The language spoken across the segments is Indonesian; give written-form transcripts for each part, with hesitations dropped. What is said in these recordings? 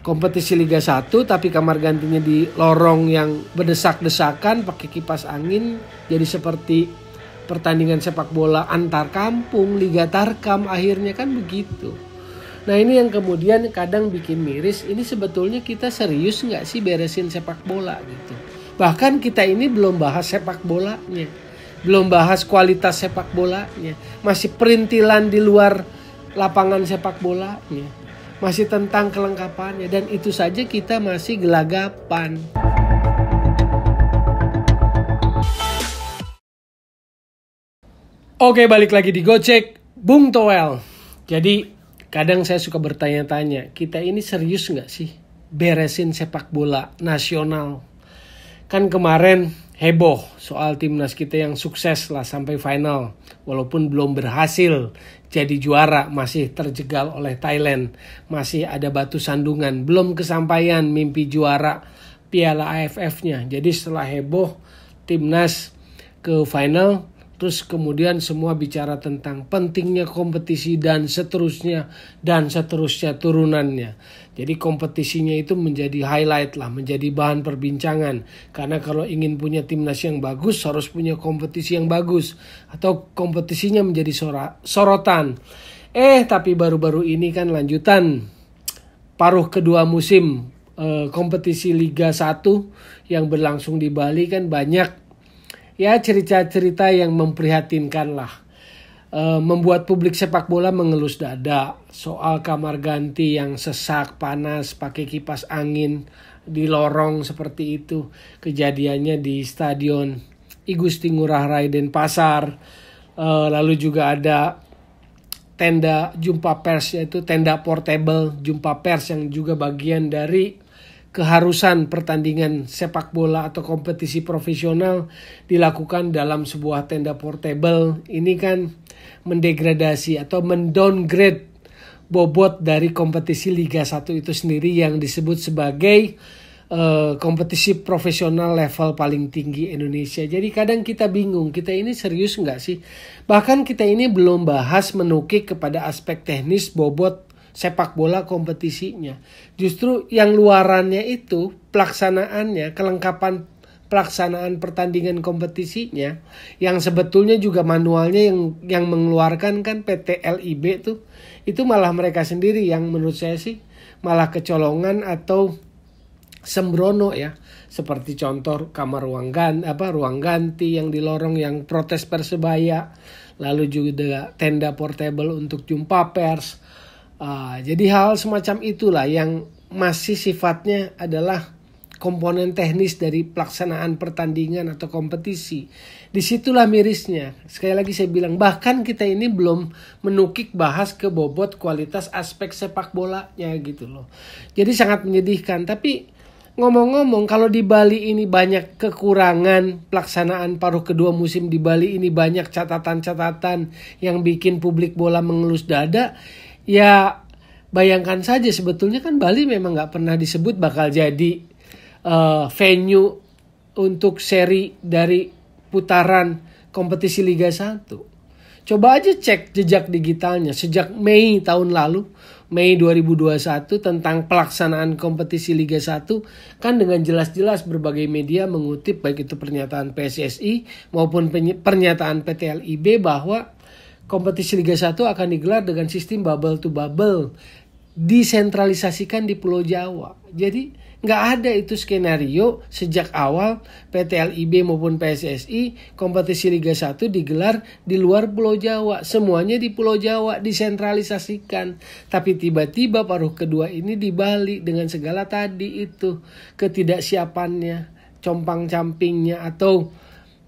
kompetisi Liga 1 tapi kamar gantinya di lorong yang berdesak-desakan pakai kipas angin, jadi seperti pertandingan sepak bola antar kampung, Liga Tarkam akhirnya kan begitu. Nah ini yang kemudian kadang bikin miris, ini sebetulnya kita serius nggak sih beresin sepak bola gitu. Bahkan kita ini belum bahas sepak bolanya, belum bahas kualitas sepak bolanya, masih perintilan di luar lapangan sepak bolanya, masih tentang kelengkapannya, dan itu saja kita masih gelagapan. Oke, balik lagi di Gocek, Bung Toel. Jadi kadang saya suka bertanya-tanya, kita ini serius nggak sih beresin sepak bola nasional? Kan kemarin heboh soal timnas kita yang sukses lah sampai final. Walaupun belum berhasil jadi juara, masih terjegal oleh Thailand. Masih ada batu sandungan, belum kesampaian mimpi juara Piala AFF-nya. Jadi setelah heboh timnas ke final, terus kemudian semua bicara tentang pentingnya kompetisi dan seterusnya turunannya. Jadi kompetisinya itu menjadi highlight lah, menjadi bahan perbincangan. Karena kalau ingin punya timnas yang bagus harus punya kompetisi yang bagus, atau kompetisinya menjadi sorotan. Tapi baru-baru ini kan lanjutan paruh kedua musim kompetisi Liga 1 yang berlangsung di Bali kan banyak ya cerita-cerita yang memprihatinkan lah. Membuat publik sepak bola mengelus dada soal kamar ganti yang sesak, panas, pakai kipas angin di lorong seperti itu. Kejadiannya di Stadion I Gusti Ngurah Rai Denpasar. Lalu juga ada tenda jumpa pers, yaitu tenda portable jumpa pers yang juga bagian dari keharusan pertandingan sepak bola atau kompetisi profesional dilakukan dalam sebuah tenda portable. Ini kan mendegradasi atau mendowngrade bobot dari kompetisi Liga 1 itu sendiri yang disebut sebagai kompetisi profesional level paling tinggi Indonesia. Jadi kadang kita bingung, kita ini serius nggak sih? Bahkan kita ini belum bahas menukik kepada aspek teknis bobot sepak bola kompetisinya. Justru yang luarannya itu pelaksanaannya, kelengkapan pelaksanaan pertandingan kompetisinya, yang sebetulnya juga manualnya yang mengeluarkan kan PT LIB tuh, itu malah mereka sendiri yang menurut saya sih malah kecolongan atau sembrono ya. Seperti contoh kamar ruang ganti yang di lorong yang protes Persebaya, lalu juga tenda portable untuk jumpa pers. Jadi hal semacam itulah yang masih sifatnya adalah komponen teknis dari pelaksanaan pertandingan atau kompetisi. Disitulah mirisnya. Sekali lagi saya bilang, bahkan kita ini belum menukik bahas ke bobot kualitas aspek sepak bolanya gitu loh. Jadi sangat menyedihkan. Tapi ngomong-ngomong, kalau di Bali ini banyak kekurangan pelaksanaan paruh kedua musim di Bali ini, banyak catatan-catatan yang bikin publik bola mengelus dada. Ya bayangkan saja, sebetulnya kan Bali memang gak pernah disebut bakal jadi venue untuk seri dari putaran kompetisi Liga 1. Coba aja cek jejak digitalnya sejak Mei tahun lalu, Mei 2021, tentang pelaksanaan kompetisi Liga 1. Kan dengan jelas-jelas berbagai media mengutip baik itu pernyataan PSSI maupun pernyataan PT LIB bahwa kompetisi Liga 1 akan digelar dengan sistem bubble to bubble, disentralisasikan di Pulau Jawa. Jadi nggak ada itu skenario sejak awal PT LIB maupun PSSI kompetisi Liga 1 digelar di luar Pulau Jawa. Semuanya di Pulau Jawa disentralisasikan. Tapi tiba-tiba paruh kedua ini di Bali dengan segala tadi itu ketidaksiapannya, compang-campingnya, atau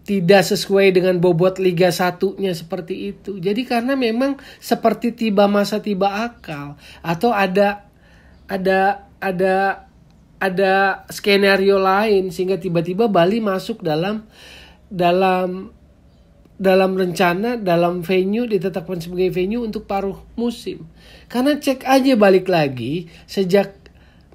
tidak sesuai dengan bobot Liga 1-nya seperti itu. Jadi karena memang seperti tiba masa tiba akal, atau ada skenario lain sehingga tiba-tiba Bali masuk dalam rencana, dalam venue, ditetapkan sebagai venue untuk paruh musim. Karena cek aja balik lagi sejak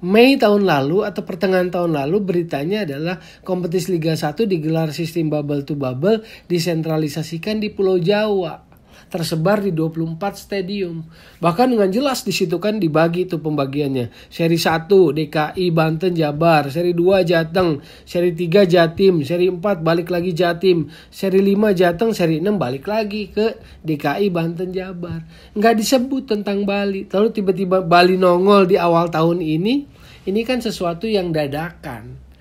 Mei tahun lalu atau pertengahan tahun lalu beritanya adalah kompetisi Liga 1 digelar sistem bubble to bubble, disentralisasikan di Pulau Jawa. tersebar di 24 stadium. Bahkan dengan jelas di situ kan dibagi tuh pembagiannya. Seri 1 DKI, Banten, Jabar. Seri 2 Jateng. Seri 3 Jatim. Seri 4 balik lagi Jatim. Seri 5 Jateng. Seri 6 balik lagi ke DKI, Banten, Jabar. Nggak disebut tentang Bali. Lalu tiba-tiba Bali nongol di awal tahun ini. Ini kan sesuatu yang dadakan.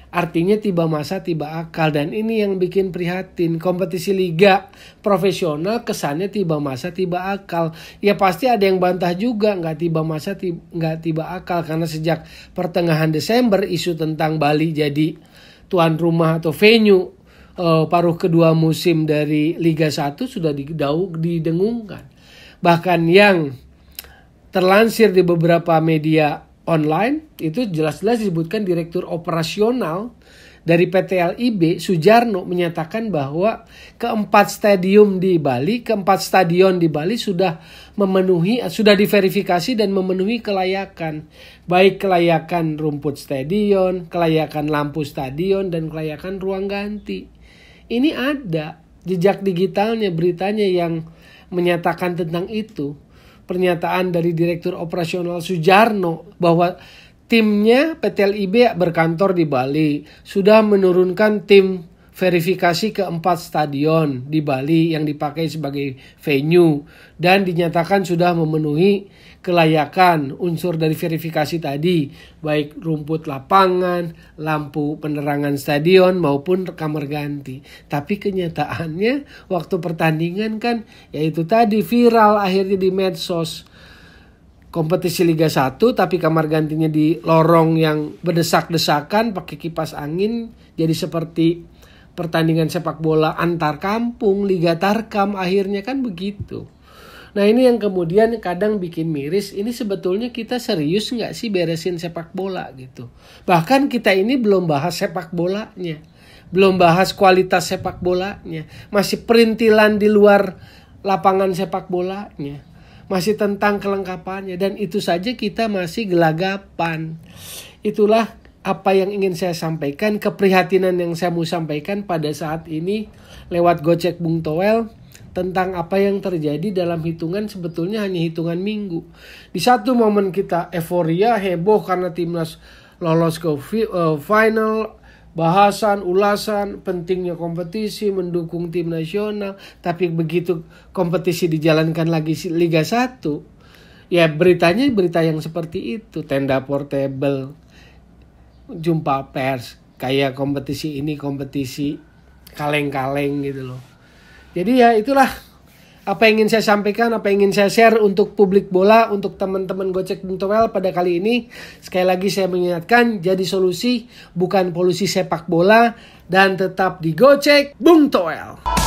Artinya tiba masa tiba akal, dan ini yang bikin prihatin. Kompetisi liga profesional kesannya tiba masa tiba akal. Ya pasti ada yang bantah juga nggak tiba masa nggak tiba akal, karena sejak pertengahan Desember isu tentang Bali jadi tuan rumah atau venue paruh kedua musim dari Liga 1 sudah didengungkan. Bahkan yang terlansir di beberapa media online itu jelas-jelas disebutkan Direktur Operasional dari PT LIB Sujarno menyatakan bahwa keempat stadion di Bali sudah diverifikasi dan memenuhi kelayakan, baik kelayakan rumput stadion, kelayakan lampu stadion, dan kelayakan ruang ganti. Ini ada jejak digitalnya, beritanya yang menyatakan tentang itu. Pernyataan dari Direktur Operasional Sujarno bahwa timnya PT LIB berkantor di Bali sudah menurunkan tim verifikasi ke 4 stadion di Bali yang dipakai sebagai venue dan dinyatakan sudah memenuhi kelayakan unsur dari verifikasi tadi, baik rumput lapangan, lampu penerangan stadion maupun kamar ganti. Tapi kenyataannya waktu pertandingan kan yaitu tadi viral akhirnya di medsos. Kompetisi Liga 1 tapi kamar gantinya di lorong yang berdesak-desakan pakai kipas angin, jadi seperti pertandingan sepak bola antar kampung, Liga Tarkam akhirnya kan begitu. Nah ini yang kemudian kadang bikin miris, ini sebetulnya kita serius nggak sih beresin sepak bola gitu. Bahkan kita ini belum bahas sepak bolanya, belum bahas kualitas sepak bolanya, masih perintilan di luar lapangan sepak bolanya, masih tentang kelengkapannya, dan itu saja kita masih gelagapan. Itulah apa yang ingin saya sampaikan, keprihatinan yang saya mau sampaikan pada saat ini lewat Gocek Bung Toel tentang apa yang terjadi dalam hitungan, sebetulnya hanya hitungan minggu. Di satu momen kita euforia, heboh karena timnas lolos ke final, bahasan, ulasan, pentingnya kompetisi, mendukung tim nasional. Tapi begitu kompetisi dijalankan lagi Liga 1, ya beritanya berita yang seperti itu. Tenda portable, jumpa pers, kayak kompetisi ini kompetisi kaleng-kaleng gitu loh. Jadi ya itulah apa yang ingin saya sampaikan, apa yang ingin saya share untuk publik bola, untuk teman-teman Gocek Bung Toel pada kali ini. Sekali lagi saya mengingatkan, jadi solusi bukan polusi sepak bola, dan tetap di Gocek Bung Toel.